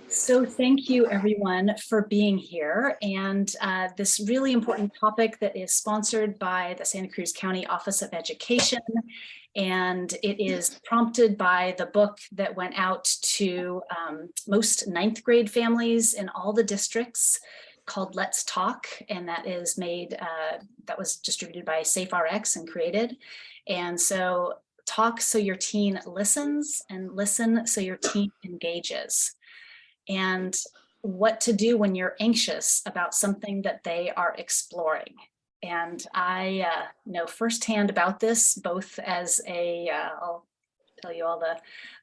So thank you everyone for being here, and this really important topic that is sponsored by the Santa Cruz County Office of Education, and it is prompted by the book that went out to most 9th grade families in all the districts called Let's Talk, and that is made, that was distributed by SafeRx and created. And so talk so your teen listens, and listen so your teen engages. And what to do when you're anxious about something that they are exploring. And I know firsthand about this, both as a, I'll tell you all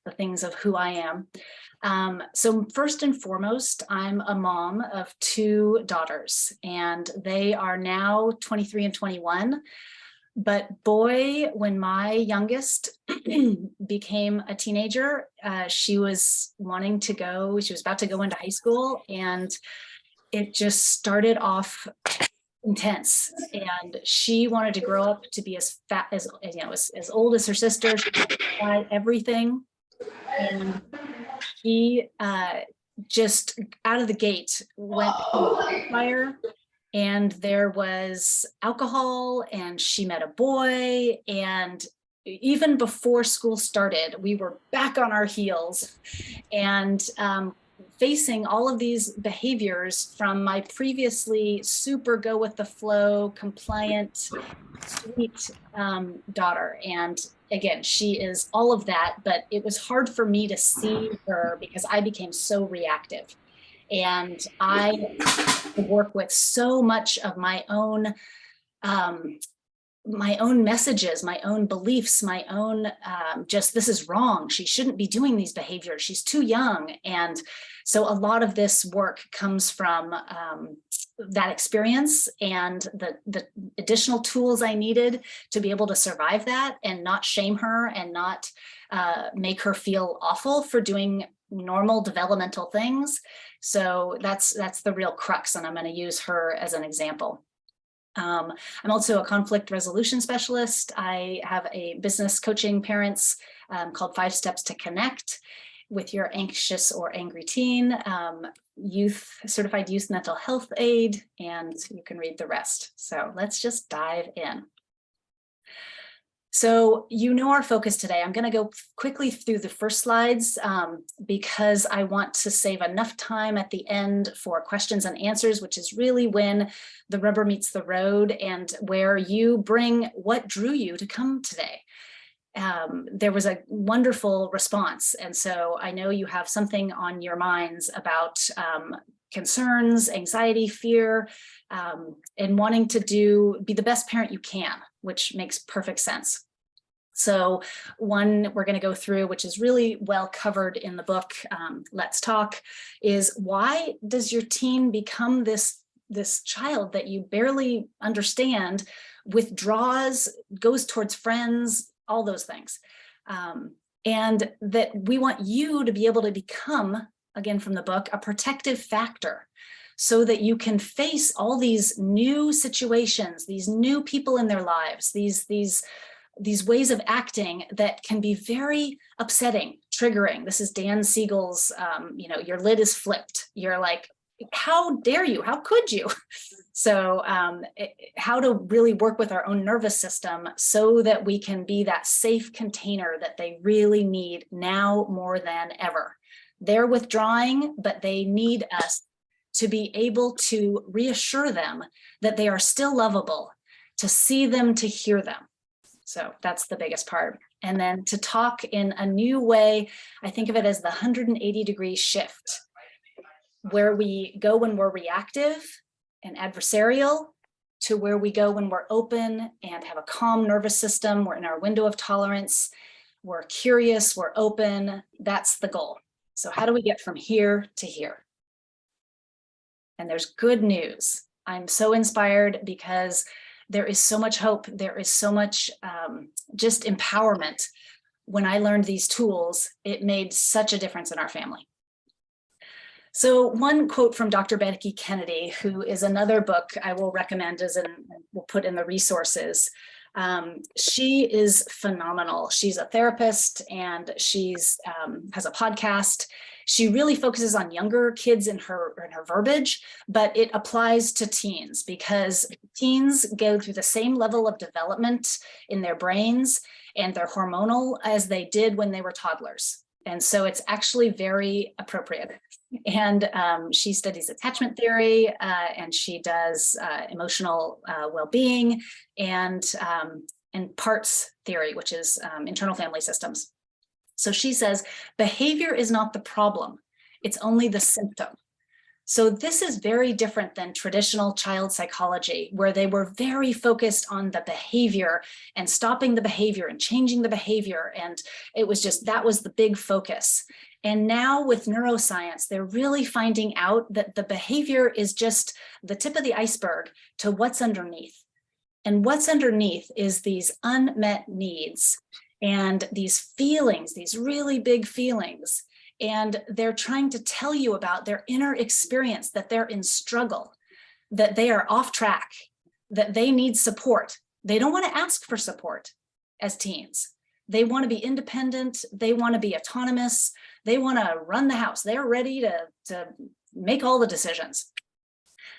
the things of who I am. So first and foremost, I'm a mom of 2 daughters, and they are now 23 and 21. But boy, when my youngest became a teenager, she was wanting to go, she was about to go into high school, and it just started off intense. And she wanted to grow up to be as fat as, you know, as old as her sister. She tried everything. And she just out of the gate went on fire. And there was alcohol, and she met a boy, and even before school started, we were back on our heels and facing all of these behaviors from my previously super go with the flow, compliant, sweet daughter. And again, she is all of that, but it was hard for me to see her because I became so reactive. And I work with so much of my own messages, my own beliefs, my own just this is wrong. She shouldn't be doing these behaviors. She's too young. And so a lot of this work comes from that experience and the additional tools I needed to be able to survive that and not shame her and not make her feel awful for doing normal developmental things. So that's the real crux, and I'm going to use her as an example. I'm also a conflict resolution specialist. I have a business coaching parents called 5 Steps to Connect with your anxious or angry teen, certified youth mental health aid, and you can read the rest. So let's just dive in. So you know our focus today. I'm going to go quickly through the first slides because I want to save enough time at the end for questions and answers, which is really when the rubber meets the road and where you bring what drew you to come today. There was a wonderful response. And so I know you have something on your minds about concerns, anxiety, fear, and wanting to be the best parent you can, which makes perfect sense. So one we're going to go through, which is really well covered in the book, Let's Talk, is why does your teen become this child that you barely understand, withdraws, goes towards friends, all those things. And that we want you to be able to become, again from the book, a protective factor so that you can face all these new situations, these new people in their lives, these ways of acting that can be very upsetting, triggering. This is Dan Siegel's, your lid is flipped. You're like, how dare you? How could you? So how to really work with our own nervous system so that we can be that safe container that they really need now more than ever. They're withdrawing, but they need us to be able to reassure them that they are still lovable, to see them, to hear them. So that's the biggest part. And then to talk in a new way, I think of it as the 180-degree shift, where we go when we're reactive and adversarial to where we go when we're open and have a calm nervous system. We're in our window of tolerance. We're curious, we're open. That's the goal. So how do we get from here to here? And there's good news. I'm so inspired because there is so much hope. There is so much just empowerment. When I learned these tools, it made such a difference in our family. So one quote from Dr. Becky Kennedy, who is another book I will recommend we'll put in the resources. She is phenomenal. She's a therapist and she's has a podcast. She really focuses on younger kids in her verbiage, but it applies to teens because teens go through the same level of development in their brains and their hormonal as they did when they were toddlers. And so it's actually very appropriate. And she studies attachment theory and she does emotional well-being and parts theory, which is internal family systems. So she says, behavior is not the problem, it's only the symptom. So this is very different than traditional child psychology, where they were very focused on the behavior and stopping the behavior and changing the behavior. And it was just, that was the big focus. And now with neuroscience, they're really finding out that the behavior is just the tip of the iceberg to what's underneath. And what's underneath is these unmet needs and these feelings, these really big feelings. And they're trying to tell you about their inner experience, that they're in struggle, that they are off track, that they need support. They don't want to ask for support as teens. They want to be independent. They want to be autonomous. They want to run the house. They're ready to make all the decisions.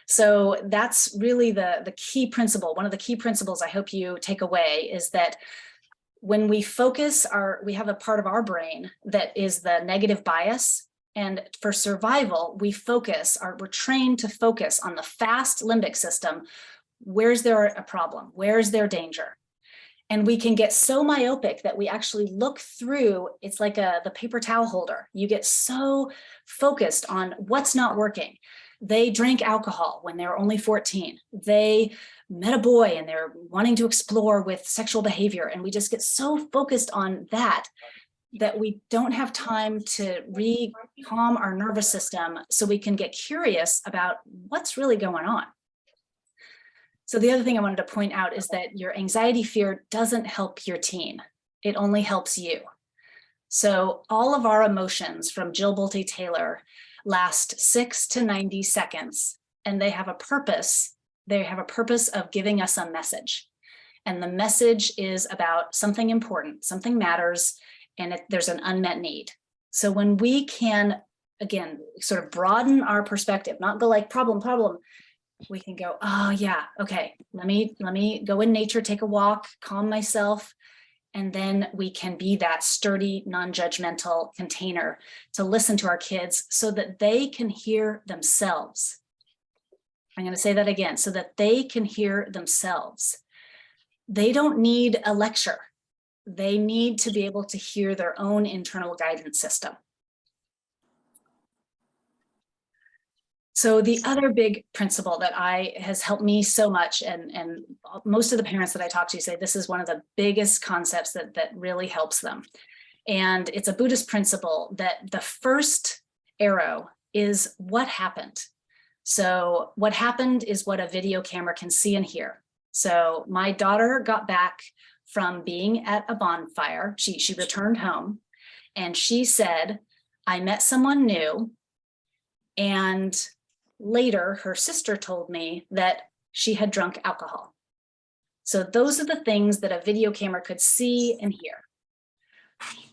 So that's really the key principle. One of the key principles I hope you take away is that when we focus, we have a part of our brain that is the negative bias. And for survival, we're trained to focus on the fast limbic system. Where's there a problem? Where's there danger? And we can get so myopic that we actually look through, it's like the paper towel holder. You get so focused on what's not working. They drank alcohol when they were only 14. They met a boy and they're wanting to explore with sexual behavior. And we just get so focused on that we don't have time to calm our nervous system so we can get curious about what's really going on. So the other thing I wanted to point out is that your anxiety fear doesn't help your teen. It only helps you. So all of our emotions from Jill Bolte Taylor last 6 to 90 seconds, and they have a purpose. They have a purpose of giving us a message. And the message is about something important, something matters, and there's an unmet need. So when we can, again, sort of broaden our perspective, not go like problem, we can go, oh yeah, okay, let me go in nature, take a walk, calm myself. And then we can be that sturdy, non-judgmental container to listen to our kids so that they can hear themselves. I'm going to say that again, so that they can hear themselves. They don't need a lecture. They need to be able to hear their own internal guidance system. So the other big principle that has helped me so much, and most of the parents that I talk to say this is one of the biggest concepts that really helps them. And it's a Buddhist principle that the first arrow is what happened. So what happened is what a video camera can see and hear. So my daughter got back from being at a bonfire. She returned home and she said, I met someone new, and later her sister told me that she had drunk alcohol. So those are the things that a video camera could see and hear.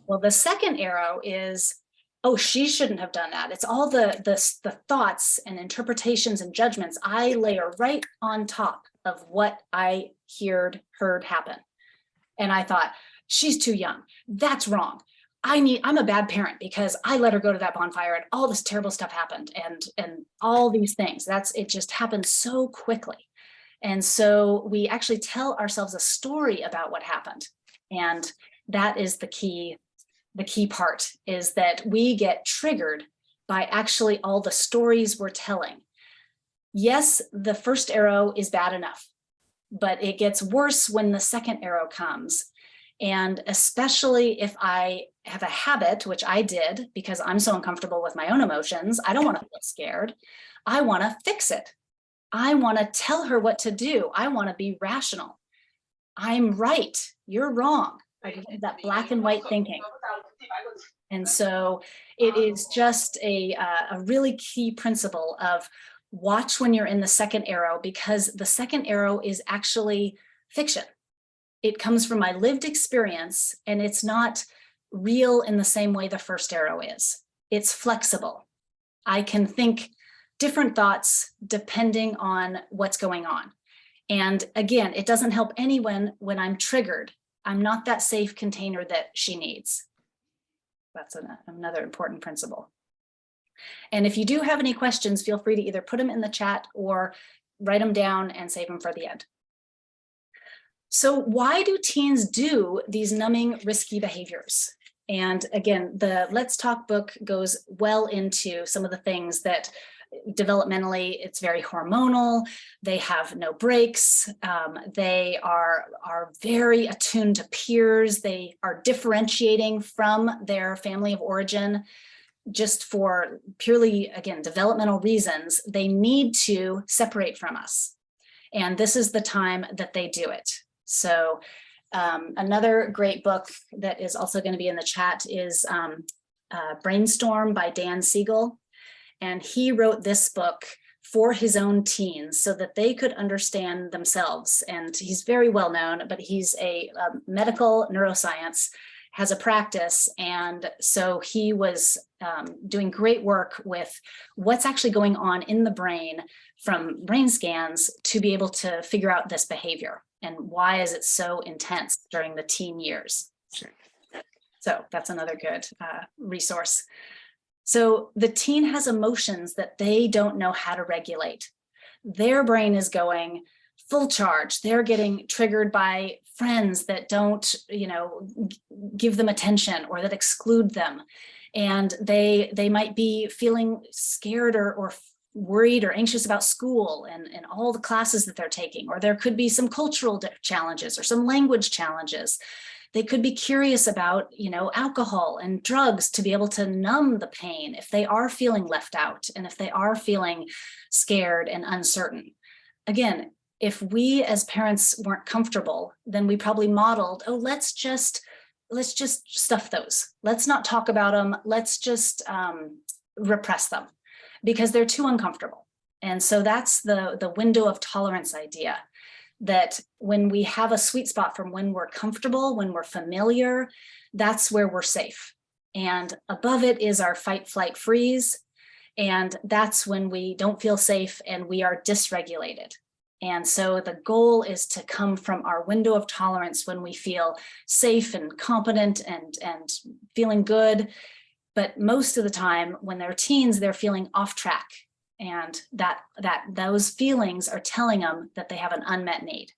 Well, the second arrow is, oh, she shouldn't have done that. It's all the thoughts and interpretations and judgments I layer right on top of what I heard happen. And I thought, she's too young. That's wrong. I'm a bad parent because I let her go to that bonfire and all this terrible stuff happened and all these things. It just happened so quickly. And so we actually tell ourselves a story about what happened. And that is the key part, is that we get triggered by actually all the stories we're telling. Yes, the first arrow is bad enough, but it gets worse when the second arrow comes. And especially if I have a habit, which I did because I'm so uncomfortable with my own emotions, I don't want to feel scared. I want to fix it. I want to tell her what to do. I want to be rational. I'm right. You're wrong. I get that black and white thinking. And so it is just a really key principle of watch when you're in the second arrow, because the second arrow is actually fiction. It comes from my lived experience, and it's not real in the same way the first arrow is. It's flexible. I can think different thoughts depending on what's going on. And again, it doesn't help anyone when I'm triggered. I'm not that safe container that she needs. That's another important principle. And if you do have any questions, feel free to either put them in the chat or write them down and save them for the end. So why do teens do these numbing, risky behaviors? And again, the Let's Talk book goes well into some of the things that developmentally, it's very hormonal. They have no breaks. They are very attuned to peers. They are differentiating from their family of origin just for purely, again, developmental reasons. They need to separate from us. And this is the time that they do it. So another great book that is also going to be in the chat is Brainstorm by Dan Siegel. And he wrote this book for his own teens so that they could understand themselves. And he's very well known, but he's a medical neuroscience, has a practice. And so he was doing great work with what's actually going on in the brain from brain scans to be able to figure out this behavior and why is it so intense during the teen years. So that's another good resource. So the teen has emotions that they don't know how to regulate. Their brain is going full charge. They're getting triggered by friends that don't, give them attention or that exclude them. And they might be feeling scared or worried or anxious about school and all the classes that they're taking, or there could be some cultural challenges or some language challenges. They could be curious about, alcohol and drugs to be able to numb the pain if they are feeling left out and if they are feeling scared and uncertain. Again, if we as parents weren't comfortable, then we probably modeled, oh, let's just stuff those. Let's not talk about them. Let's just repress them because they're too uncomfortable. And so that's the window of tolerance idea. That when we have a sweet spot from when we're comfortable, when we're familiar, that's where we're safe. And above it is our fight, flight, freeze. And that's when we don't feel safe and we are dysregulated. And so the goal is to come from our window of tolerance when we feel safe and competent and feeling good. But most of the time when they're teens, they're feeling off track. And that those feelings are telling them that they have an unmet need.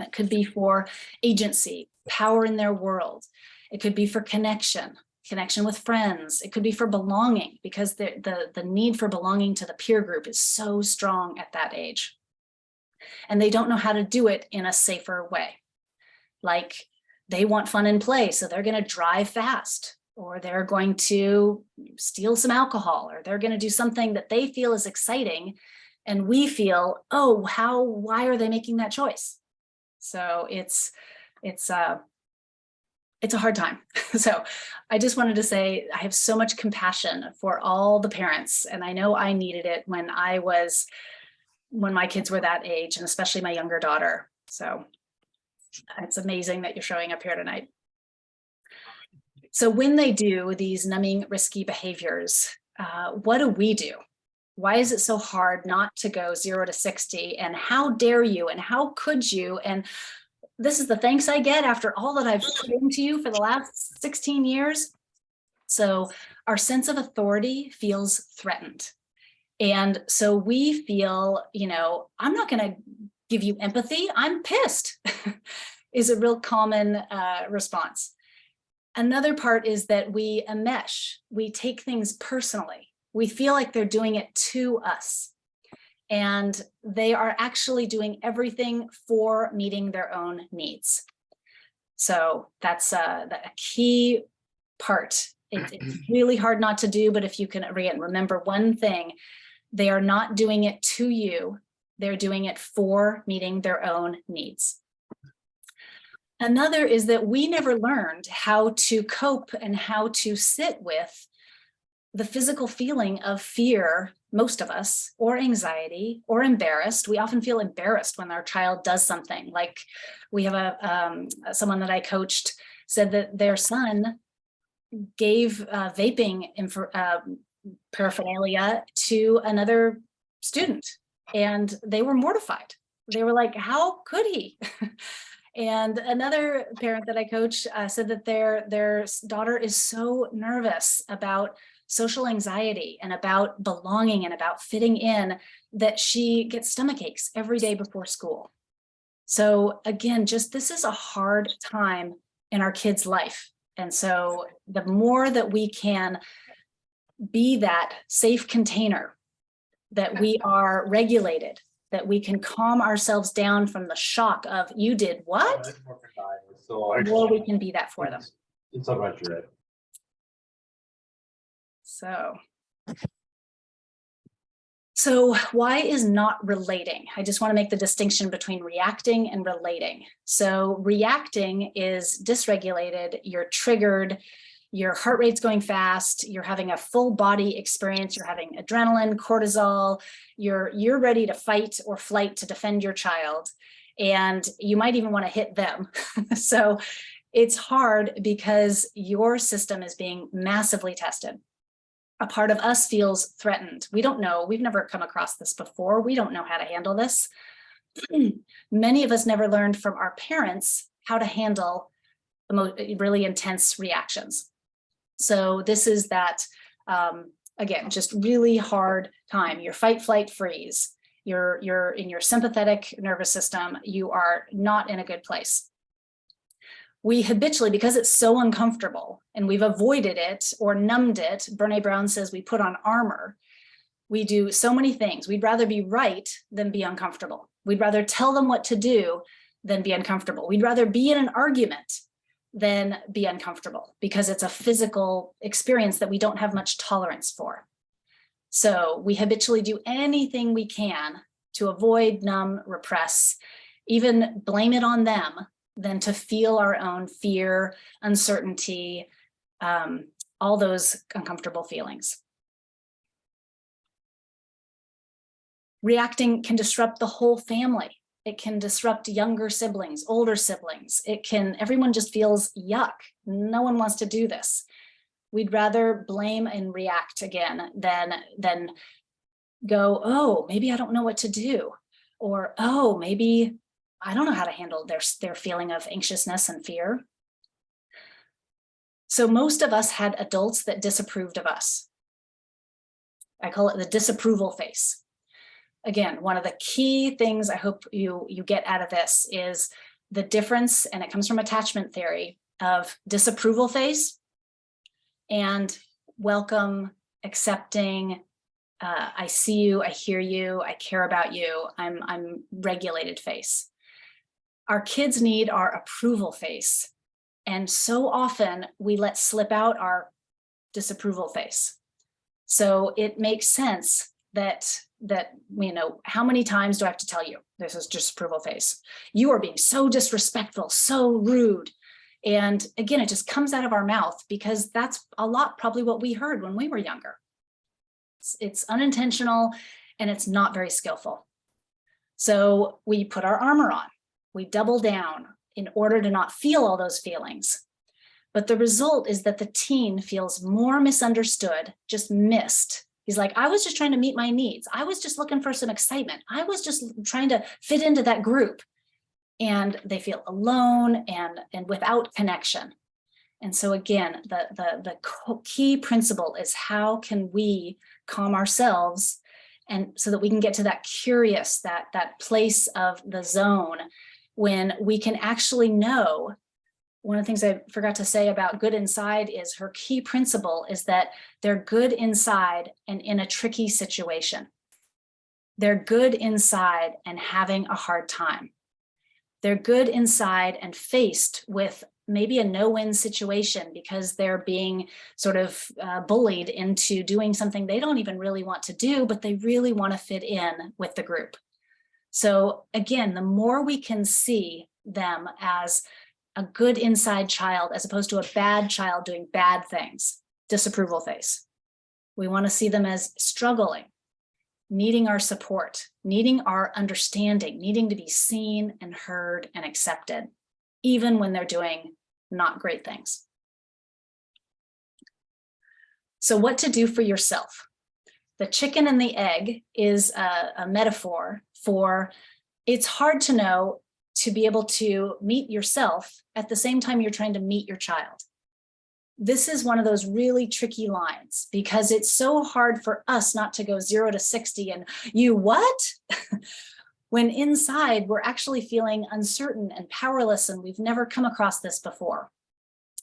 That could be for agency, power in their world. It could be for connection with friends. It could be for belonging because the need for belonging to the peer group is so strong at that age. And they don't know how to do it in a safer way. Like they want fun and play, so they're going to drive fast. Or they're going to steal some alcohol, or they're going to do something that they feel is exciting. And we feel, oh, why are they making that choice? So it's a hard time. So I just wanted to say, I have so much compassion for all the parents. And I know I needed it when my kids were that age, and especially my younger daughter. So it's amazing that you're showing up here tonight. So when they do these numbing, risky behaviors, what do we do? Why is it so hard not to go 0 to 60? And how dare you? And how could you? And this is the thanks I get after all that I've put into you for the last 16 years. So our sense of authority feels threatened. And so we feel, I'm not going to give you empathy. I'm pissed is a real common response. Another part is that we enmesh, we take things personally. We feel like they're doing it to us. And they are actually doing everything for meeting their own needs. So that's a key part. It's really hard not to do, but if you can, again, remember one thing, they are not doing it to you. They're doing it for meeting their own needs. Another is that we never learned how to cope and how to sit with the physical feeling of fear, most of us, or anxiety, or embarrassed. We often feel embarrassed when our child does something. Like we have someone that I coached said that their son gave vaping paraphernalia to another student, and they were mortified. They were like, how could he? And another parent that I coach said that their daughter is so nervous about social anxiety and about belonging and about fitting in that she gets stomach aches every day before school. So again, just this is a hard time in our kids' life. And so the more that we can be that safe container, that we are regulated, that we can calm ourselves down from the shock of you did what? The more we can be that for them. It's all right, you're right. So why is not relating? I just want to make the distinction between reacting and relating. So reacting is dysregulated, you're triggered, your heart rate's going fast, you're having a full body experience, you're having adrenaline, cortisol, you're ready to fight or flight to defend your child, and you might even want to hit them. So it's hard because your system is being massively tested. A part of us feels threatened. We don't know, we've never come across this before. We don't know how to handle this. Many of us never learned from our parents how to handle the really intense reactions. So this is that, again, just really hard time. Your fight, flight, freeze. You're in your sympathetic nervous system. You are not in a good place. We habitually, because it's so uncomfortable and we've avoided it or numbed it, Brene Brown says we put on armor. We do so many things. We'd rather be right than be uncomfortable. We'd rather tell them what to do than be uncomfortable. We'd rather be in an argument than be uncomfortable because it's a physical experience that we don't have much tolerance for. So we habitually do anything we can to avoid, numb, repress, even blame it on them, than to feel our own fear, uncertainty, all those uncomfortable feelings. Reacting can disrupt the whole family. It can disrupt younger siblings, older siblings. Everyone just feels yuck. No one wants to do this. We'd rather blame and react again than go, oh, maybe I don't know what to do. Or, oh, maybe I don't know how to handle their feeling of anxiousness and fear. So most of us had adults that disapproved of us. I call it the disapproval face. Again, one of the key things I hope you get out of this is the difference, and it comes from attachment theory, of disapproval face and welcome, accepting, I see you, I hear you, I care about you, I'm regulated face. Our kids need our approval face. And so often we let slip out our disapproval face. So it makes sense that how many times do I have to tell you this is disapproval face? You are being so disrespectful, so rude. And again, it just comes out of our mouth because that's a lot probably what we heard when we were younger. It's unintentional and it's not very skillful. So we put our armor on, we double down in order to not feel all those feelings. But the result is that the teen feels more misunderstood, just missed. He's like, I was just trying to meet my needs. I was just looking for some excitement. I was just trying to fit into that group. And they feel alone and without connection. And so again, the key principle is how can we calm ourselves, and so that we can get to that curious, that place of the zone when we can actually know. One of the things I forgot to say about good inside is her key principle is that they're good inside and in a tricky situation. They're good inside and having a hard time. They're good inside and faced with maybe a no-win situation because they're being sort of bullied into doing something they don't even really want to do, but they really want to fit in with the group. So again, the more we can see them as a good inside child as opposed to a bad child doing bad things, disapproval face. We want to see them as struggling, needing our support, needing our understanding, needing to be seen and heard and accepted, even when they're doing not great things. So what to do for yourself? The chicken and the egg is a metaphor for it's hard to know to be able to meet yourself at the same time you're trying to meet your child. This is one of those really tricky lines because it's so hard for us not to go 0 to 60 and you what? When inside we're actually feeling uncertain and powerless and we've never come across this before.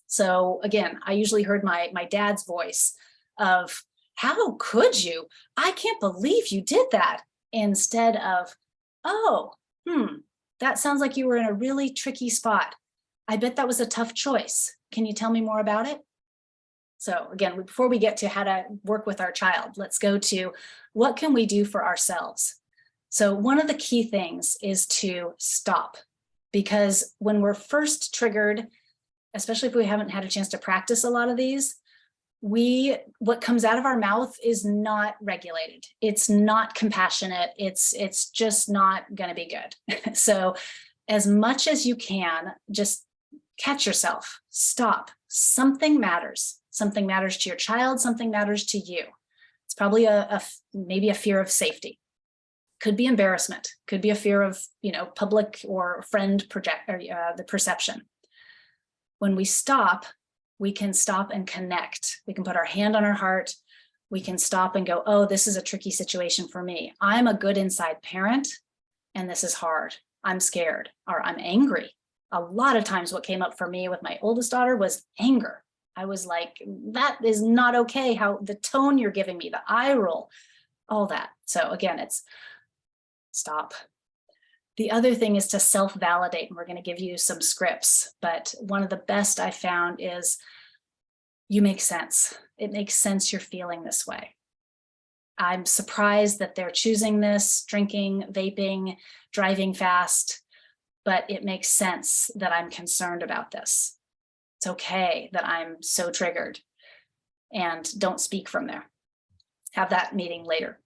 So again, I usually heard my dad's voice of, how could you? I can't believe you did that. Instead of, oh, that sounds like you were in a really tricky spot. I bet that was a tough choice. Can you tell me more about it? So again, before we get to how to work with our child, let's go to what can we do for ourselves? So one of the key things is to stop, because when we're first triggered, especially if we haven't had a chance to practice a lot of these, what comes out of our mouth is not regulated. It's not compassionate. It's just not going to be good. So as much as you can, just catch yourself, stop. Something matters. Something matters to your child. Something matters to you. It's probably maybe a fear of safety. Could be embarrassment. Could be a fear of, public or friend the perception. When we stop, we can stop and connect. We can put our hand on our heart. We can stop and go, oh, this is a tricky situation for me. I'm a good inside parent, and this is hard. I'm scared, or I'm angry. A lot of times what came up for me with my oldest daughter was anger. I was like, that is not okay. How the tone you're giving me, the eye roll, all that. So again, it's stop. The other thing is to self-validate, and we're going to give you some scripts, but one of the best I found is you make sense. It makes sense you're feeling this way. I'm surprised that they're choosing this, drinking, vaping, driving fast, but it makes sense that I'm concerned about this. It's okay that I'm so triggered, and don't speak from there. Have that meeting later.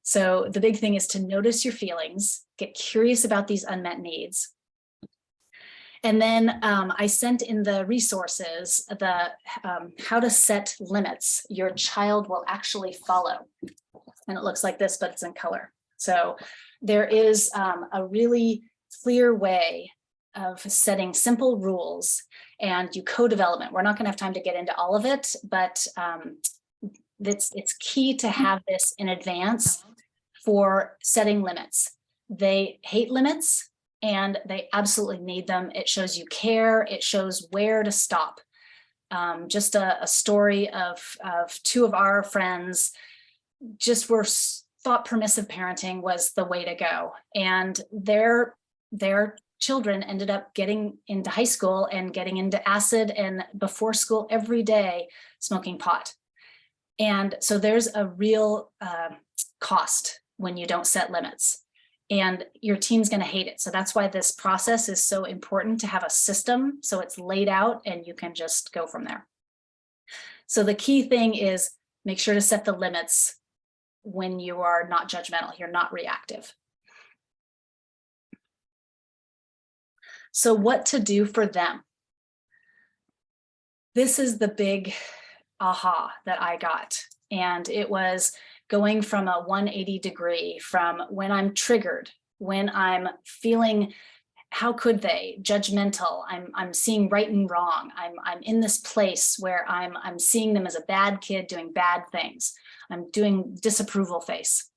So the big thing is to notice your feelings, get curious about these unmet needs. And then I sent in the resources, the how to set limits your child will actually follow. And it looks like this, but it's in color. So there is a really clear way of setting simple rules, and you co-development. We're not going to have time to get into all of it, but it's key to have this in advance for setting limits. They hate limits and they absolutely need them. It shows you care. It shows where to stop. Just a story of two of our friends just thought permissive parenting was the way to go. And their children ended up getting into high school and getting into acid, and before school every day smoking pot. And so there's a real cost when you don't set limits, and your team's going to hate it. So that's why this process is so important, to have a system so it's laid out and you can just go from there. So the key thing is make sure to set the limits when you are not judgmental, you're not reactive. So what to do for them? This is the big aha that I got. And it was going from a 180 degree from when I'm triggered, when I'm feeling, how could they, judgmental, I'm seeing right and wrong. I'm in this place where I'm seeing them as a bad kid doing bad things. I'm doing disapproval face.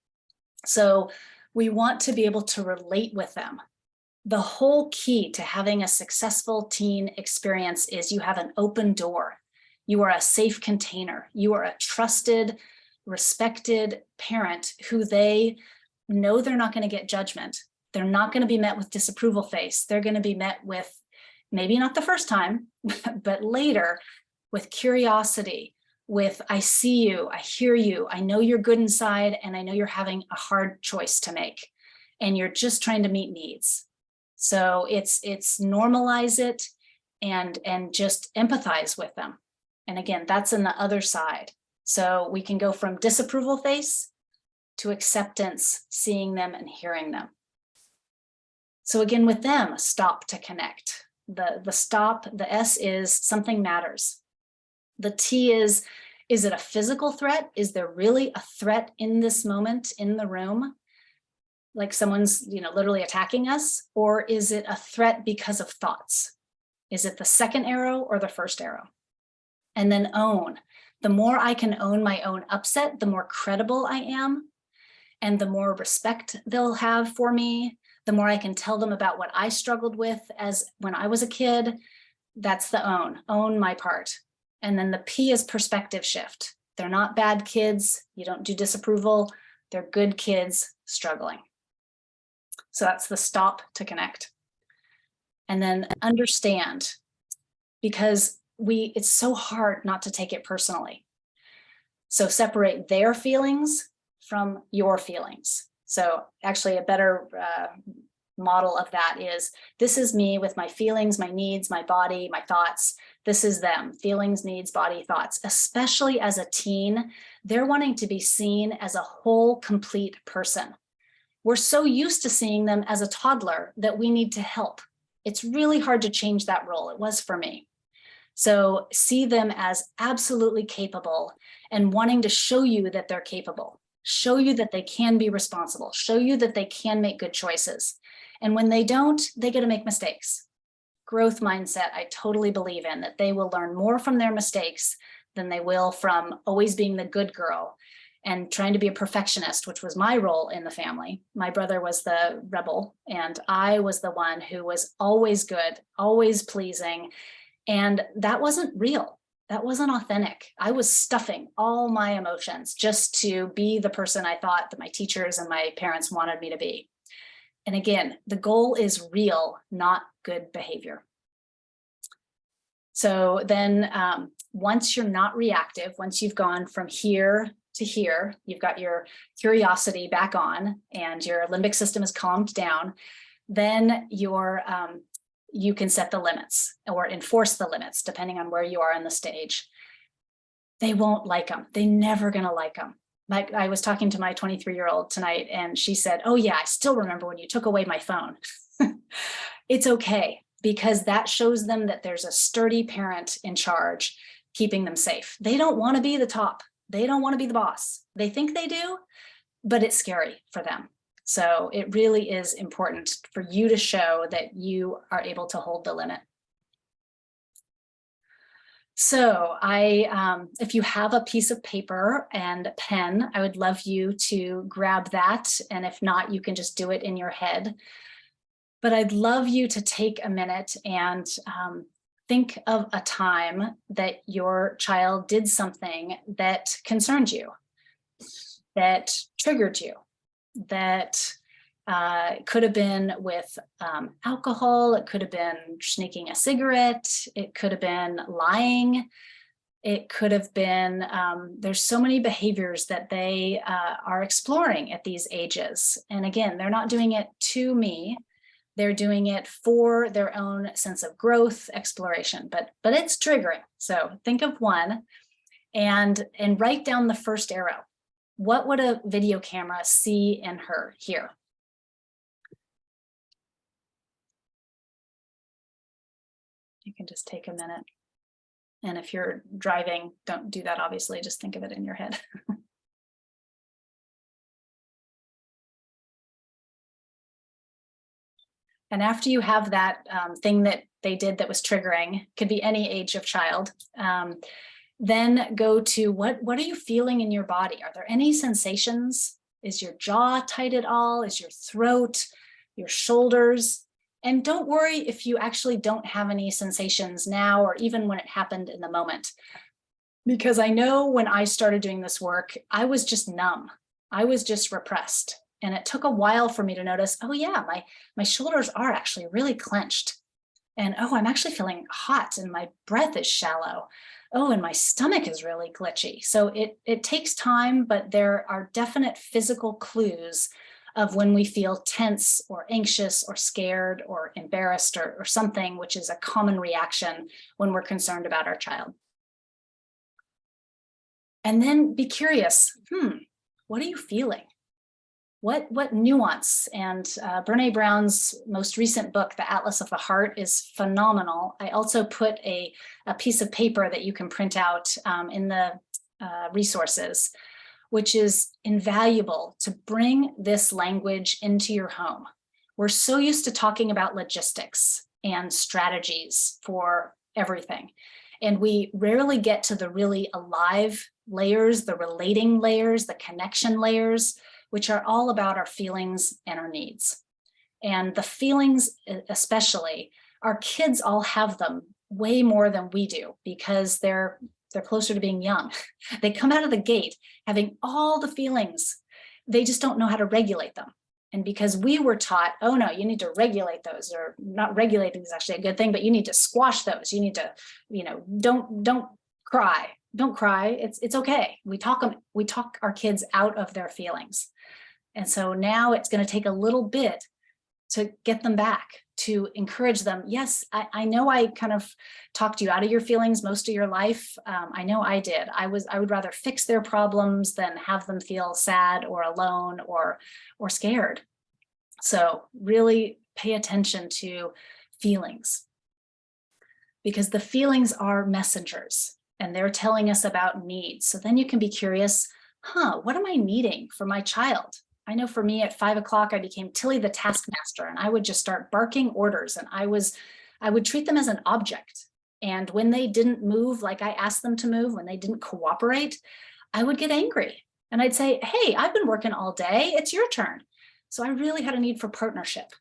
So we want to be able to relate with them. The whole key to having a successful teen experience is you have an open door. You are a safe container. You are a trusted, respected parent who they know they're not going to get judgment. They're not going to be met with disapproval face. They're going to be met with, maybe not the first time, but later, with curiosity, with I see you, I hear you, I know you're good inside, and I know you're having a hard choice to make, and you're just trying to meet needs. So it's normalize it and just empathize with them. And again, that's on the other side. So we can go from disapproval face to acceptance, seeing them and hearing them. So again, with them, stop to connect. The stop, the S is something matters. The T is it a physical threat? Is there really a threat in this moment in the room? Like someone's, literally attacking us? Or is it a threat because of thoughts? Is it the second arrow or the first arrow? And then own. The more I can own my own upset, the more credible I am, and the more respect they'll have for me, the more I can tell them about what I struggled with as when I was a kid. That's the own my part. And then the P is perspective shift. They're not bad kids. You don't do disapproval. They're good kids struggling. So that's the stop to connect. And then understand, because it's so hard not to take it personally. So separate their feelings from your feelings. So actually a better model of that is, this is me with my feelings, my needs, my body, my thoughts. This is them, feelings, needs, body, thoughts. Especially as a teen, they're wanting to be seen as a whole, complete person. We're so used to seeing them as a toddler that we need to help. It's really hard to change that role. It was for me. So see them as absolutely capable and wanting to show you that they're capable, show you that they can be responsible, show you that they can make good choices. And when they don't, they get to make mistakes. Growth mindset, I totally believe in, that they will learn more from their mistakes than they will from always being the good girl and trying to be a perfectionist, which was my role in the family. My brother was the rebel, and I was the one who was always good, always pleasing. And that wasn't real. That wasn't authentic. I was stuffing all my emotions just to be the person I thought that my teachers and my parents wanted me to be. And again, the goal is real, not good behavior. So then once you're not reactive, once you've gone from here to here, you've got your curiosity back on and your limbic system is calmed down, then you can set the limits or enforce the limits depending on where you are in the stage. They won't like them. They're never going to like them. Like I was talking to my 23-year-old tonight and she said, "Oh yeah, I still remember when you took away my phone." It's okay, because that shows them that there's a sturdy parent in charge keeping them safe. They don't want to be the top. They don't want to be the boss. They think they do, but it's scary for them. So it really is important for you to show that you are able to hold the limit. So if you have a piece of paper and pen, I would love you to grab that. And if not, you can just do it in your head. But I'd love you to take a minute and think of a time that your child did something that concerned you, that triggered you, that could have been with alcohol, it could have been sneaking a cigarette, it could have been lying, it could have been, there's so many behaviors that they are exploring at these ages. And again, they're not doing it to me, they're doing it for their own sense of growth, exploration, but it's triggering. So think of one and write down the first arrow. What would a video camera see in her here? You can just take a minute. And if you're driving, don't do that, obviously, just think of it in your head. And after you have that thing that they did that was triggering, could be any age of child, then go to what are you feeling in your body? Are there any sensations? Is your jaw tight at all? Is your throat, your shoulders? And don't worry if you actually don't have any sensations now or even when it happened in the moment. Because I know when I started doing this work, I was just numb. I was just repressed. And it took a while for me to notice, oh yeah, my shoulders are actually really clenched. And oh, I'm actually feeling hot and my breath is shallow. Oh, and my stomach is really glitchy. So it takes time, but there are definite physical clues of when we feel tense or anxious or scared or embarrassed or something, which is a common reaction when we're concerned about our child. And then be curious, what are you feeling? What nuance? And Brene Brown's most recent book, The Atlas of the Heart, is phenomenal. I also put a piece of paper that you can print out in the resources, which is invaluable to bring this language into your home. We're so used to talking about logistics and strategies for everything. And we rarely get to the really alive layers, the relating layers, the connection layers, which are all about our feelings and our needs. And the feelings, especially, our kids all have them way more than we do because they're closer to being young. They come out of the gate having all the feelings. They just don't know how to regulate them. And because we were taught, oh no, you need to regulate those, or not regulating is actually a good thing, but you need to squash those. You need to, don't cry. Don't cry. It's okay. We talk our kids out of their feelings. And so now it's going to take a little bit to get them back, to encourage them. Yes, I know I kind of talked you out of your feelings most of your life. I know I did. I would rather fix their problems than have them feel sad or alone or scared. So really pay attention to feelings, because the feelings are messengers and they're telling us about needs. So then you can be curious, what am I needing for my child? I know for me at 5 o'clock, I became Tilly the taskmaster, and I would just start barking orders, and I would treat them as an object. And when they didn't move like I asked them to move, when they didn't cooperate, I would get angry. And I'd say, hey, I've been working all day, it's your turn. So I really had a need for partnership.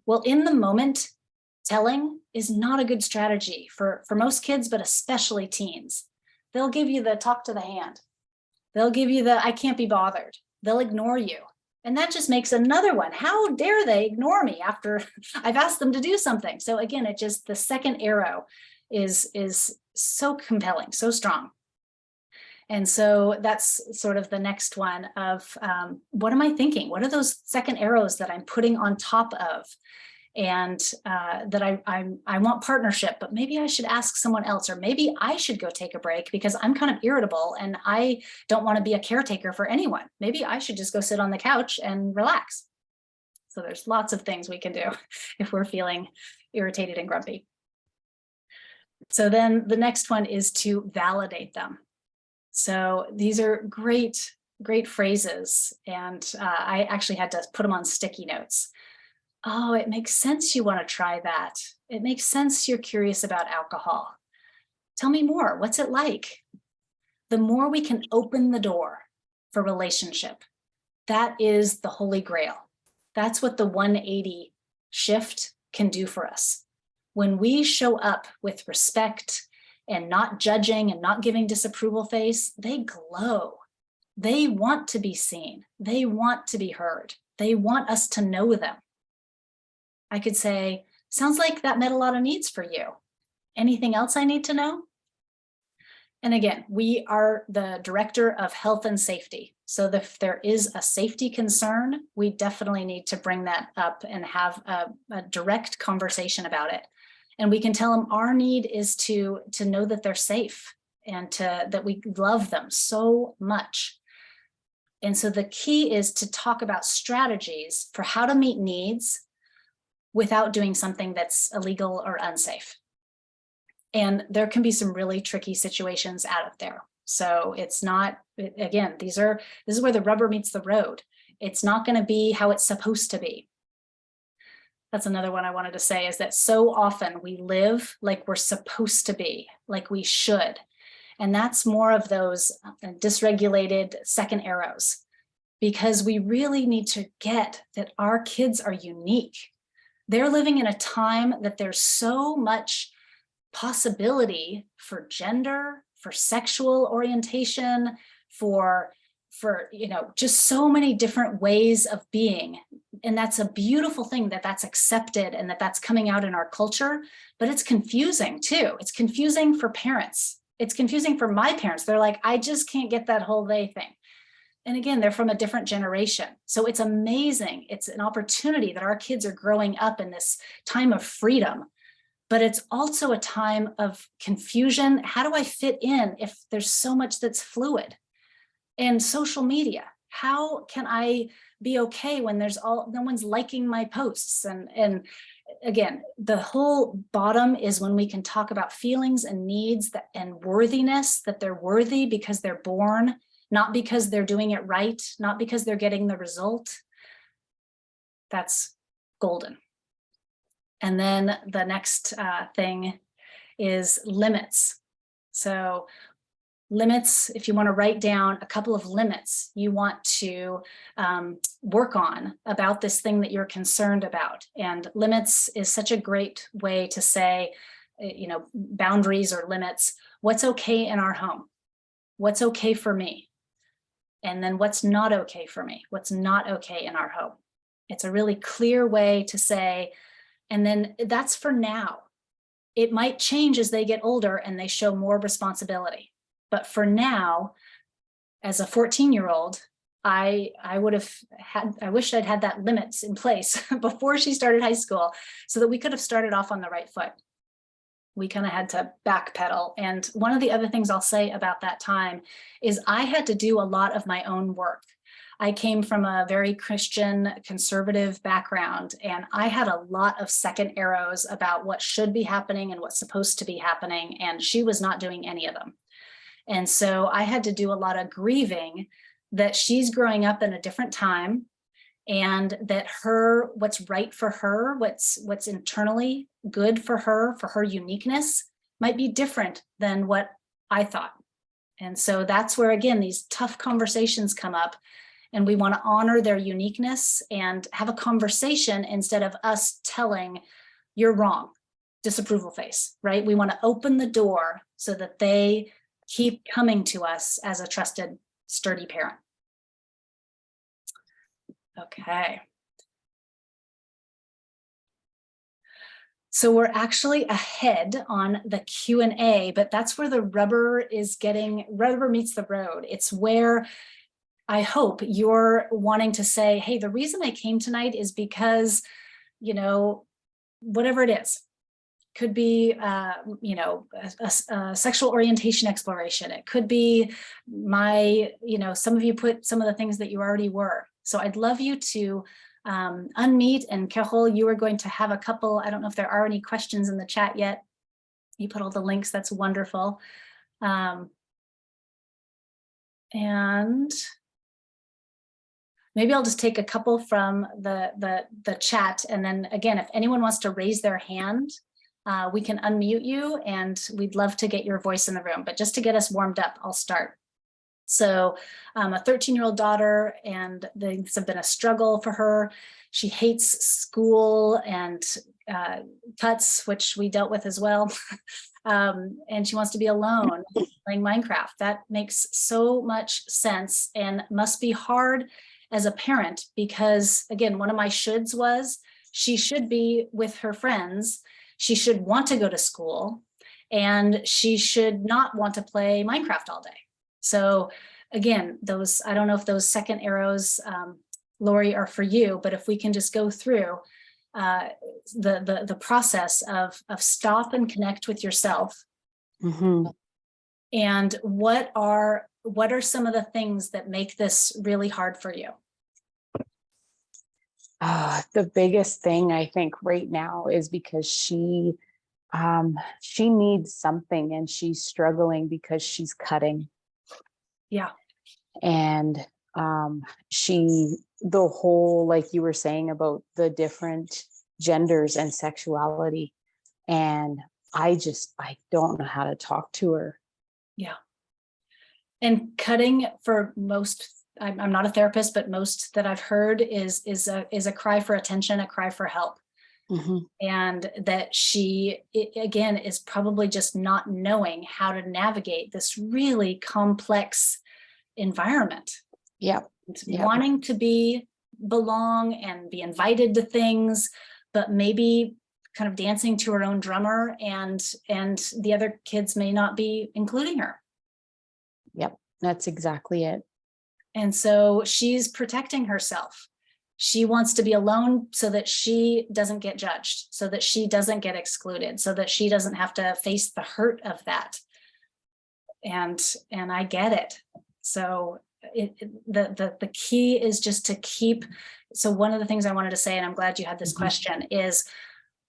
Well, in the moment, telling is not a good strategy for most kids, but especially teens. They'll give you the talk to the hand. They'll give you the I can't be bothered. They'll ignore you. And that just makes another one. How dare they ignore me after I've asked them to do something? So again, the second arrow is so compelling, so strong. And so that's sort of the next one of what am I thinking? What are those second arrows that I'm putting on top of? And that I want partnership, but maybe I should ask someone else, or maybe I should go take a break because I'm kind of irritable and I don't want to be a caretaker for anyone. Maybe I should just go sit on the couch and relax. So there's lots of things we can do if we're feeling irritated and grumpy. So then the next one is to validate them. So these are great phrases. And I actually had to put them on sticky notes. Oh, it makes sense you want to try that. It makes sense you're curious about alcohol. Tell me more. What's it like? The more we can open the door for relationship, that is the holy grail. That's what the 180 shift can do for us. When we show up with respect and not judging and not giving disapproval face, they glow. They want to be seen. They want to be heard. They want us to know them. I could say, sounds like that met a lot of needs for you. Anything else I need to know? And again, we are the director of health and safety. So if there is a safety concern, we definitely need to bring that up and have a direct conversation about it. And we can tell them our need is to know that they're safe and that we love them so much. And so the key is to talk about strategies for how to meet needs without doing something that's illegal or unsafe. And there can be some really tricky situations out there. So it's not, again, this is where the rubber meets the road. It's not going to be how it's supposed to be. That's another one I wanted to say, is that so often we live like we're supposed to be, like we should. And that's more of those dysregulated second arrows, because we really need to get that our kids are unique. They're living in a time that there's so much possibility for gender, for sexual orientation, for just so many different ways of being. And that's a beautiful thing that that's accepted and that that's coming out in our culture, but it's confusing too. It's confusing for parents. It's confusing for my parents. They're like, I just can't get that whole they thing. And again, they're from a different generation. So it's amazing. It's an opportunity that our kids are growing up in this time of freedom. but it's also a time of confusion. How do I fit in if there's so much that's fluid? And social media, how can I be okay when no one's liking my posts? And again, the whole bottom is when we can talk about feelings and needs and worthiness, that they're worthy because they're born, not because they're doing it right, not because they're getting the result. That's golden. And then the next thing is limits. So limits, if you want to write down a couple of limits you want to work on about this thing that you're concerned about. And limits is such a great way to say, boundaries or limits. What's okay in our home? What's okay for me? And then what's not okay for me? What's not okay in our home? It's a really clear way to say, and then that's for now. It might change as they get older and they show more responsibility. But for now, as a 14-year-old, I wish I'd had that limits in place before she started high school so that we could have started off on the right foot. We kind of had to backpedal. And one of the other things I'll say about that time is I had to do a lot of my own work. I came from a very Christian conservative background, and I had a lot of second arrows about what should be happening and what's supposed to be happening. And she was not doing any of them. And so I had to do a lot of grieving that she's growing up in a different time, and that what's right for her, what's internally good for her uniqueness might be different than what I thought. And so that's where, again, these tough conversations come up, and we want to honor their uniqueness and have a conversation instead of us telling, you're wrong, disapproval face, right? We want to open the door so that they keep coming to us as a trusted, sturdy parent. Okay. So we're actually ahead on the Q&A, but that's where the rubber meets the road. It's where I hope you're wanting to say, hey, the reason I came tonight is because, whatever it is. Could be, a sexual orientation exploration. It could be some of you put some of the things that you already were. So I'd love you to unmute, and Carol, you are going to have a couple, I don't know if there are any questions in the chat yet. You put all the links, that's wonderful. And maybe I'll just take a couple from the chat. And then again, if anyone wants to raise their hand, we can unmute you, and we'd love to get your voice in the room. But just to get us warmed up, I'll start. So a 13-year-old daughter, and things have been a struggle for her. She hates school and cuts, which we dealt with as well. And she wants to be alone playing Minecraft. That makes so much sense and must be hard as a parent, because again, one of my shoulds was she should be with her friends. She should want to go to school, and she should not want to play Minecraft all day. So again, I don't know if those second arrows, Lori, are for you, but if we can just go through the process of stop and connect with yourself. Mm-hmm. And what are some of the things that make this really hard for you? The biggest thing I think right now is because she needs something, and she's struggling because she's cutting. Yeah. And the whole, like you were saying about the different genders and sexuality, and I don't know how to talk to her. Yeah. And cutting, for most, I'm not a therapist, but most that I've heard is a cry for attention, a cry for help. Mm-hmm. And that she, again, is probably just not knowing how to navigate this really complex environment. Yeah. Wanting to belong and be invited to things, but maybe kind of dancing to her own drummer, and the other kids may not be including her. Yep, that's exactly it. And so she's protecting herself. She wants to be alone so that she doesn't get judged, so that she doesn't get excluded, so that she doesn't have to face the hurt of that. And I get it. So the key is just to keep. So one of the things I wanted to say, and I'm glad you had this question, is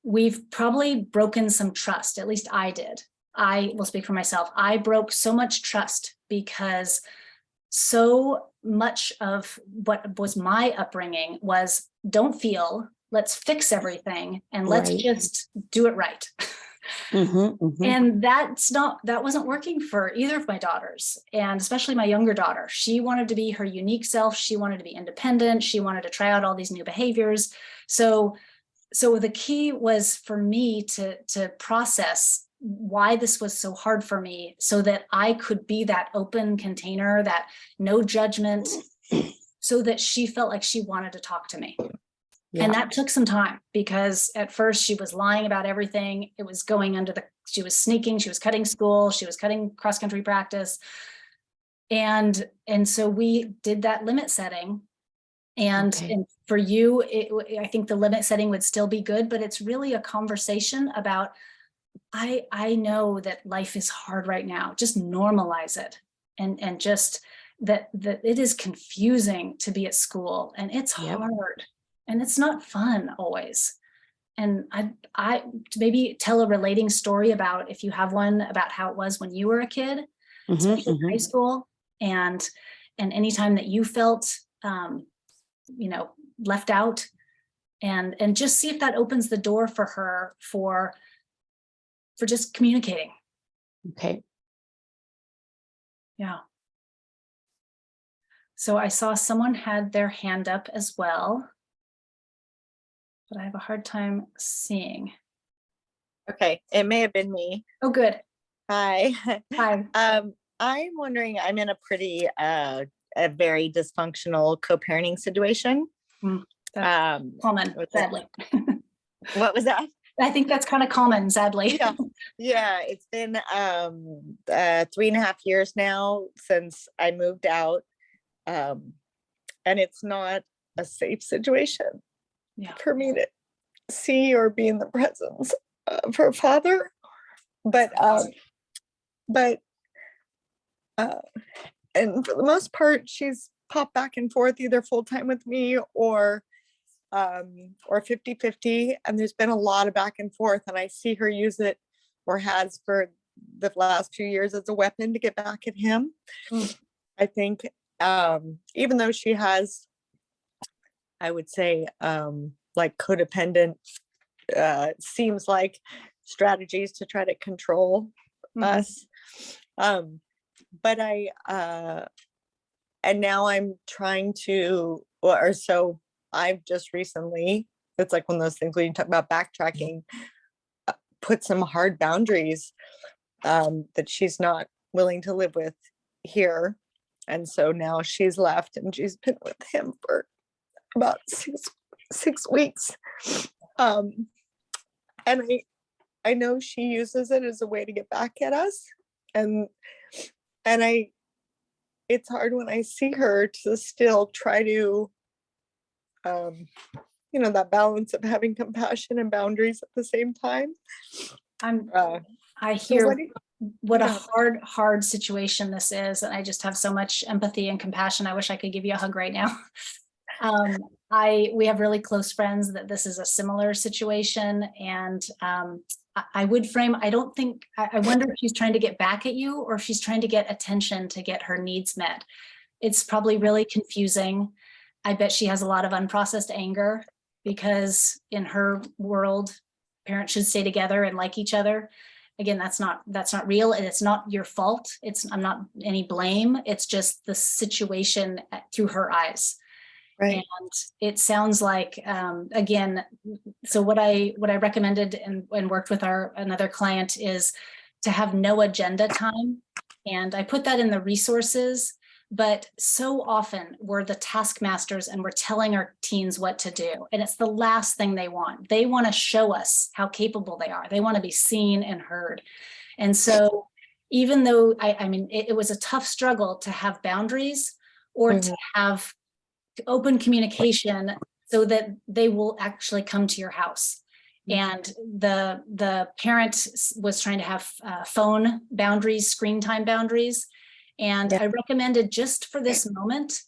we've probably broken some trust. At least I did. I will speak for myself. I broke so much trust because so much of what was my upbringing was, don't feel, let's fix everything, and let's just do it right. And that wasn't working for either of my daughters, and especially my younger daughter. She wanted to be her unique self. She wanted to be independent. She wanted to try out all these new behaviors. So the key was for me to process why this was so hard for me, so that I could be that open container, that no judgment, so that she felt like she wanted to talk to me. Yeah. And that took some time, because at first she was lying about everything. It was going she was sneaking, she was cutting school, she was cutting cross-country practice. And so we did that limit setting. And for you, I think the limit setting would still be good, but it's really a conversation about, I know that life is hard right now. Just normalize it. And just that it is confusing to be at school, and it's hard. And it's not fun always. And I maybe tell a relating story about, if you have one, about how it was when you were a kid, especially in high school, and anytime that you felt, left out, and just see if that opens the door for her for just communicating. Okay. Yeah. So I saw someone had their hand up as well, but I have a hard time seeing. Okay, it may have been me. Oh, good. Hi. Hi. I'm wondering, I'm in a very dysfunctional co-parenting situation. That's common, sadly. What was that? I think that's kind of common, sadly. Yeah, it's been 3.5 years now since I moved out. And it's not a safe situation for me to see or be in the presence of her father. But and for the most part, she's popped back and forth either full-time with me or 50-50. And there's been a lot of back and forth, and I see her use it, or has for the last few years, as a weapon to get back at him. I think even though she has, I would say, like codependent, seems like strategies to try to control us. But and now I'm trying to, so I've just recently, it's like one of those things when you talk about backtracking, put some hard boundaries that she's not willing to live with here. And so now she's left, and she's been with him for about six weeks. And I know she uses it as a way to get back at us. And it's hard when I see her to still try to, that balance of having compassion and boundaries at the same time. I hear what a hard situation this is. And I just have so much empathy and compassion. I wish I could give you a hug right now. We have really close friends that this is a similar situation. And I would frame, I wonder if she's trying to get back at you, or if she's trying to get attention to get her needs met. It's probably really confusing. I bet she has a lot of unprocessed anger, because in her world, parents should stay together and like each other. Again, that's not real, and it's not your fault. I'm not any blame. It's just the situation through her eyes. Right. And it sounds like, again, so what I recommended and worked with another client is to have no agenda time. And I put that in the resources, but so often we're the taskmasters and we're telling our teens what to do. And it's the last thing they want. They want to show us how capable they are. They want to be seen and heard. And so even though it was a tough struggle to have boundaries, or to have open communication, so that they will actually come to your house. And the parent was trying to have phone boundaries, screen time boundaries. And I recommended, just for this moment,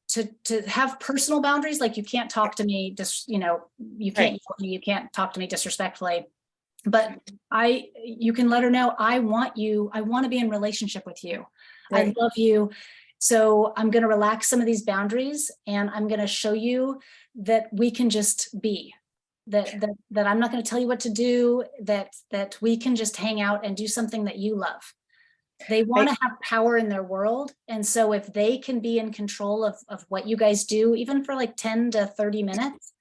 to have personal boundaries. Like, you can't talk to me, just, you can't yell at me, you can't talk to me disrespectfully. But you can let her know, I want to be in relationship with you. I love you. So I'm going to relax some of these boundaries, and I'm going to show you that we can just be, that I'm not going to tell you what to do, that we can just hang out and do something that you love. They want to have power in their world. And so if they can be in control of what you guys do, even for like 10 to 30 minutes,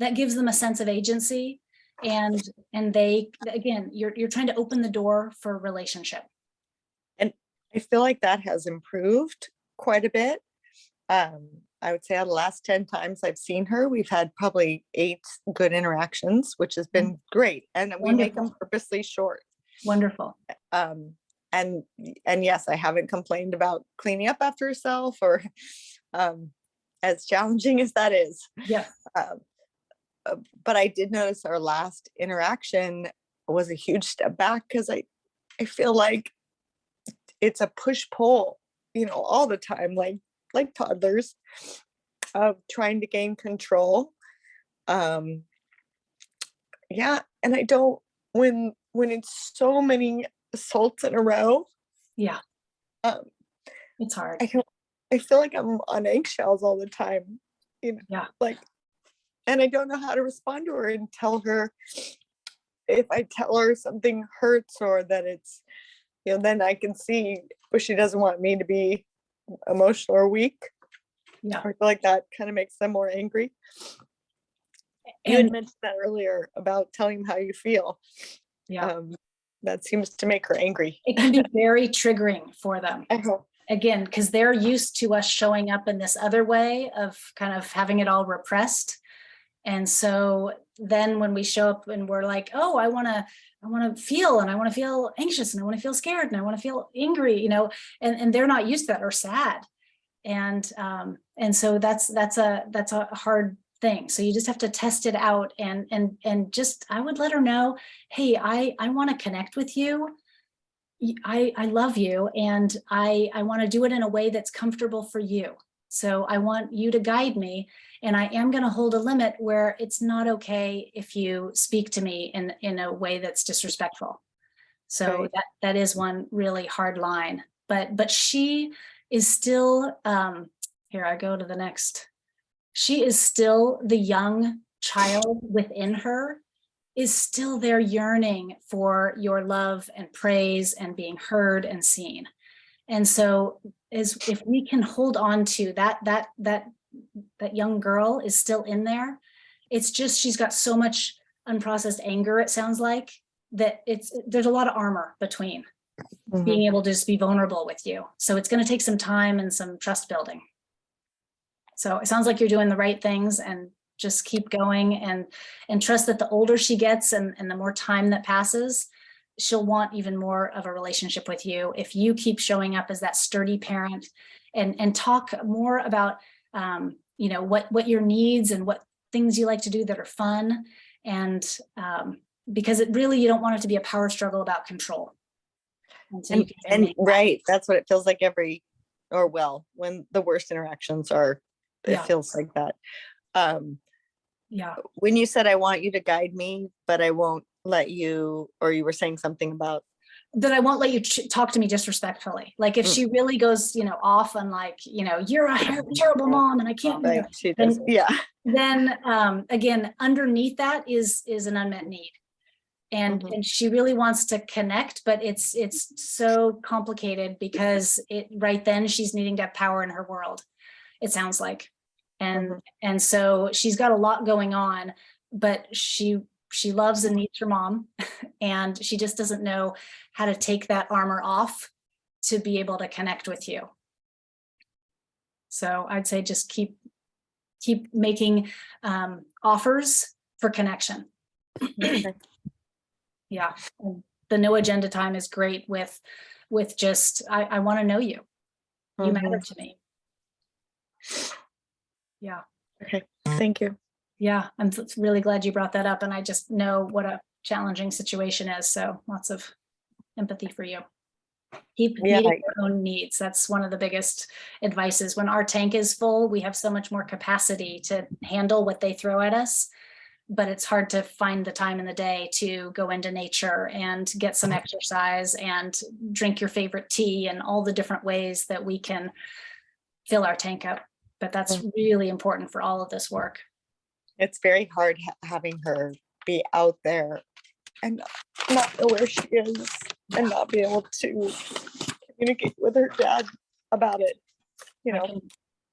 that gives them a sense of agency. And they, again, you're trying to open the door for a relationship. And I feel like that has improved quite a bit. I would say out of the last 10 times I've seen her, we've had probably 8 good interactions, which has been great. And we make them purposely short. Wonderful. And yes, I haven't complained about cleaning up after herself, or as challenging as that is. Yeah. But I did notice our last interaction was a huge step back, because I feel like it's a push-pull, all the time, like toddlers, of trying to gain control. And I don't, when it's so many assaults in a row. Yeah. It's hard. I feel like I'm on eggshells all the time, Yeah. And I don't know how to respond to her and tell her, if I tell her something hurts, or that it's, then I can see where she doesn't want me to be emotional or weak. Yeah. I feel like that kind of makes them more angry. You had mentioned that earlier about telling them how you feel. Yeah. That seems to make her angry. It can be very triggering for them. Uh-huh. Again, because they're used to us showing up in this other way of kind of having it all repressed. And so then when we show up and we're like, oh, I want to feel, and I want to feel anxious, and I want to feel scared, and I want to feel angry, and they're not used to that, or sad. And so that's a hard thing. So you just have to test it out, and just, I would let her know, hey, I want to connect with you. I love you, and I want to do it in a way that's comfortable for you. So I want you to guide me, and I am going to hold a limit where it's not okay if you speak to me in a way that's disrespectful. So that is one really hard line. But she is still, here I go to the next. She is still, the young child within her is still there, yearning for your love and praise and being heard and seen. And so if we can hold on to that young girl is still in there, it's just, she's got so much unprocessed anger, it sounds like, that there's a lot of armor between being able to just be vulnerable with you. So it's going to take some time and some trust building. So it sounds like you're doing the right things, and just keep going, and trust that the older she gets, and the more time that passes, she'll want even more of a relationship with you if you keep showing up as that sturdy parent, and talk more about what your needs and what things you like to do that are fun, and because you don't want it to be a power struggle about control. And right, that's what it feels like when the worst interactions are, it feels like that. When you said, I want you to guide me, but I won't let you, or you were saying something about that, I won't let you talk to me disrespectfully. Like, if she really goes, off on, like, you're a terrible mom and I can't, she does. Then again, underneath that is an unmet need. And she really wants to connect, but it's so complicated, because right then she's needing to have power in her world, it sounds like. And so she's got a lot going on, but she loves and needs her mom, and she just doesn't know how to take that armor off to be able to connect with you. So I'd say just keep making offers for connection. Yeah. And the no agenda time is great with just, I want to know you. You matter to me. Yeah. Okay. Thank you. Yeah, I'm really glad you brought that up, and I just know what a challenging situation is. So lots of empathy for you. Keep Yeah, meeting your own needs. That's one of the biggest advices. When our tank is full, we have so much more capacity to handle what they throw at us. But it's hard to find the time in the day to go into nature and get some exercise and drink your favorite tea and all the different ways that we can fill our tank up. But that's really important for all of this work. it's very hard having her be out there and not know where she is and not be able to communicate with her dad about it. You I know, can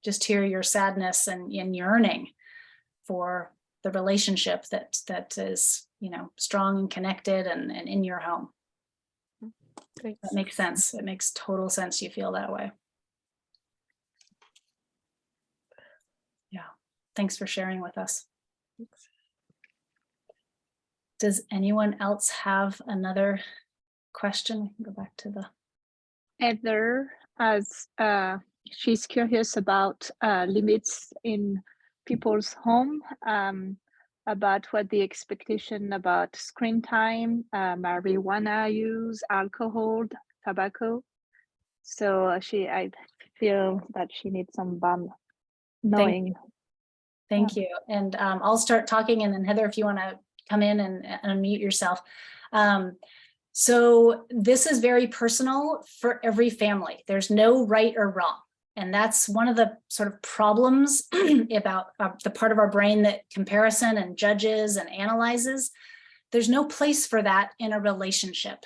just hear your sadness and yearning for the relationship that is, strong and connected and in your home. thanks. That makes sense. It makes total sense you feel that way. Yeah. Thanks for sharing with us. Does anyone else have another question? We can go back to the Heather, as she's curious about limits in people's home, about what the expectation about screen time, marijuana use, alcohol, tobacco. So I feel that she needs some knowing. Thank you. And I'll start talking, and then Heather, if you want to come in and unmute yourself. So this is very personal for every family. There's no right or wrong. And that's one of the sort of problems about the part of our brain that comparison and judges and analyzes. There's no place for that in a relationship.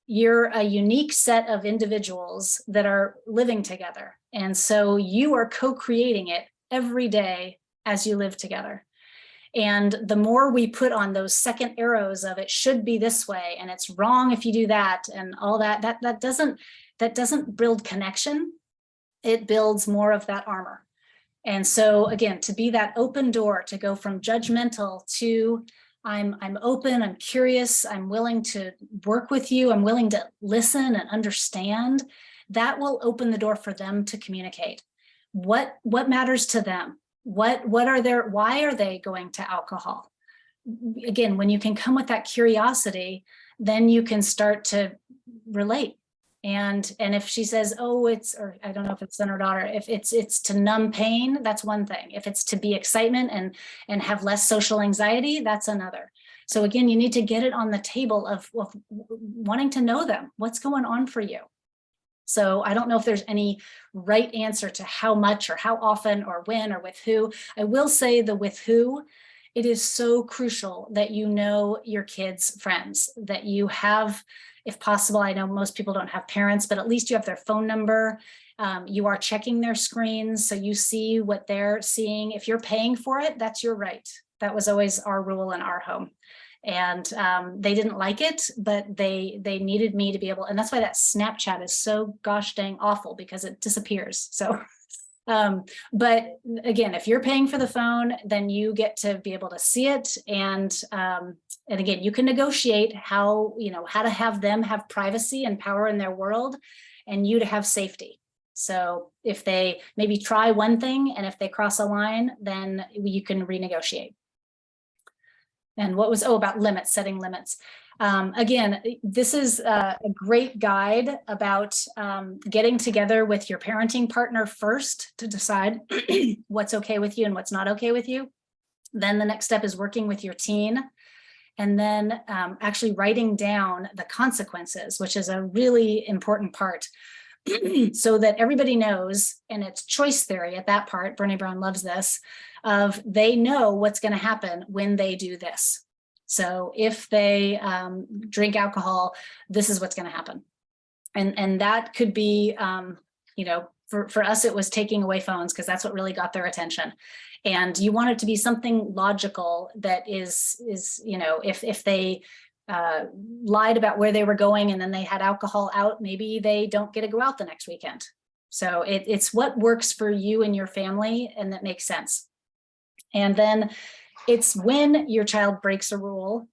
You're a unique set of individuals that are living together. And so you are co-creating it every day as you live together. And the more we put on those second arrows of it should be this way, and it's wrong if you do that, and all that doesn't build connection. It builds more of that armor. And so again, to be that open door, to go from judgmental to I'm open, I'm curious, I'm willing to work with you, I'm willing to listen and understand, that will open the door for them to communicate. What matters to them? Why are they going to alcohol? Again, when you can come with that curiosity, then you can start to relate. And if she says, oh, or I don't know if it's son or daughter, if it's to numb pain, that's one thing. If it's to be excitement and have less social anxiety, that's another. So again, you need to get it on the table of wanting to know them. What's going on for you? So I don't know if there's any right answer to how much or how often or when or with who. I will say the with who, it is so crucial that you know your kids' friends, that you have, if possible, I know most people don't have parents, but at least you have their phone number. You are checking their screens, so you see what they're seeing. If you're paying for it, that's your right. That was always our rule in our home. And they didn't like it, but they needed me to be able, and that's why that Snapchat is so gosh dang awful, because it disappears. So, but again, if you're paying for the phone, then you get to be able to see it. And again, you can negotiate how to have them have privacy and power in their world, and you to have safety. So if they maybe try one thing, and if they cross a line, then you can renegotiate. And what was, about limits, setting limits. Again, this is a great guide about getting together with your parenting partner first to decide what's okay with you and what's not okay with you. Then the next step is working with your teen, and then actually writing down the consequences, which is a really important part. So that everybody knows, and it's choice theory at that part, Brene Brown loves this, of they know what's going to happen when they do this. So if they drink alcohol, this is what's going to happen. And that could be, for us, it was taking away phones, because that's what really got their attention. And you want it to be something logical that is if they lied about where they were going and then they had alcohol out, maybe they don't get to go out the next weekend. So it's what works for you and your family, and that makes sense. And then it's when your child breaks a rule,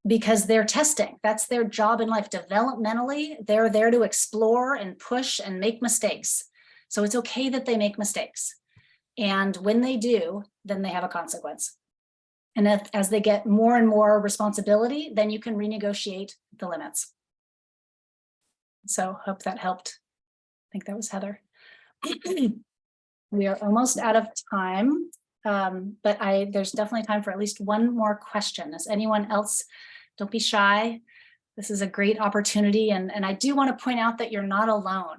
because they're testing. That's their job in life. Developmentally, they're there to explore and push and make mistakes. So it's okay that they make mistakes. And when they do, then they have a consequence. And as they get more and more responsibility, then you can renegotiate the limits. So hope that helped. I think that was Heather. We are almost out of time, but there's definitely time for at least one more question. Is anyone else? Don't be shy. This is a great opportunity. And I do want to point out that you're not alone.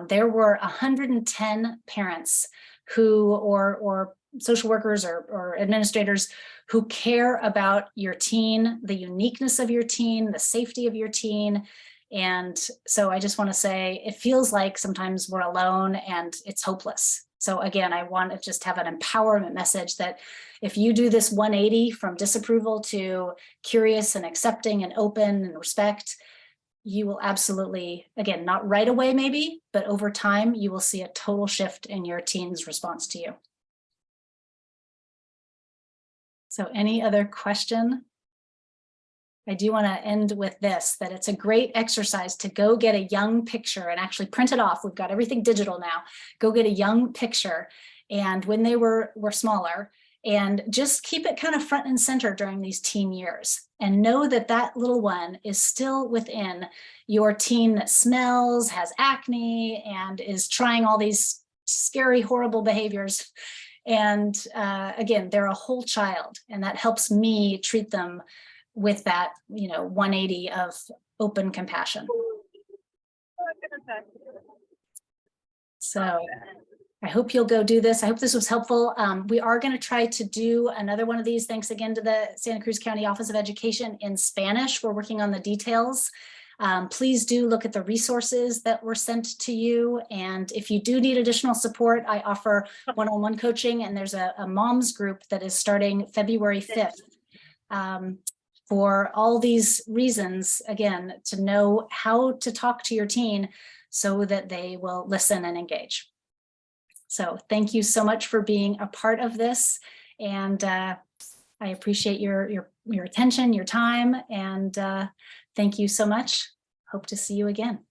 There were 110 parents who, or social workers or administrators who care about your teen, the uniqueness of your teen, the safety of your teen. And so I just want to say, it feels like sometimes we're alone and it's hopeless. So again, I want to just have an empowerment message that if you do this 180 from disapproval to curious and accepting and open and respect, you will absolutely, again, not right away maybe, but over time, you will see a total shift in your teen's response to you. So any other question? I do want to end with this, that it's a great exercise to go get a young picture and actually print it off. We've got everything digital now. Go get a young picture. And when they were smaller, and just keep it kind of front and center during these teen years, and know that that little one is still within your teen that smells, has acne, and is trying all these scary, horrible behaviors. And again, they're a whole child, and that helps me treat them with that, 180 of open compassion. So I hope you'll go do this. I hope this was helpful. We are going to try to do another one of these. Thanks again to the Santa Cruz County Office of Education in Spanish. We're working on the details. Please do look at the resources that were sent to you. And if you do need additional support, I offer one-on-one coaching, and there's a moms group that is starting February 5th. For all these reasons, again, to know how to talk to your teen so that they will listen and engage. So thank you so much for being a part of this. And I appreciate your attention, your time, and thank you so much. Hope to see you again.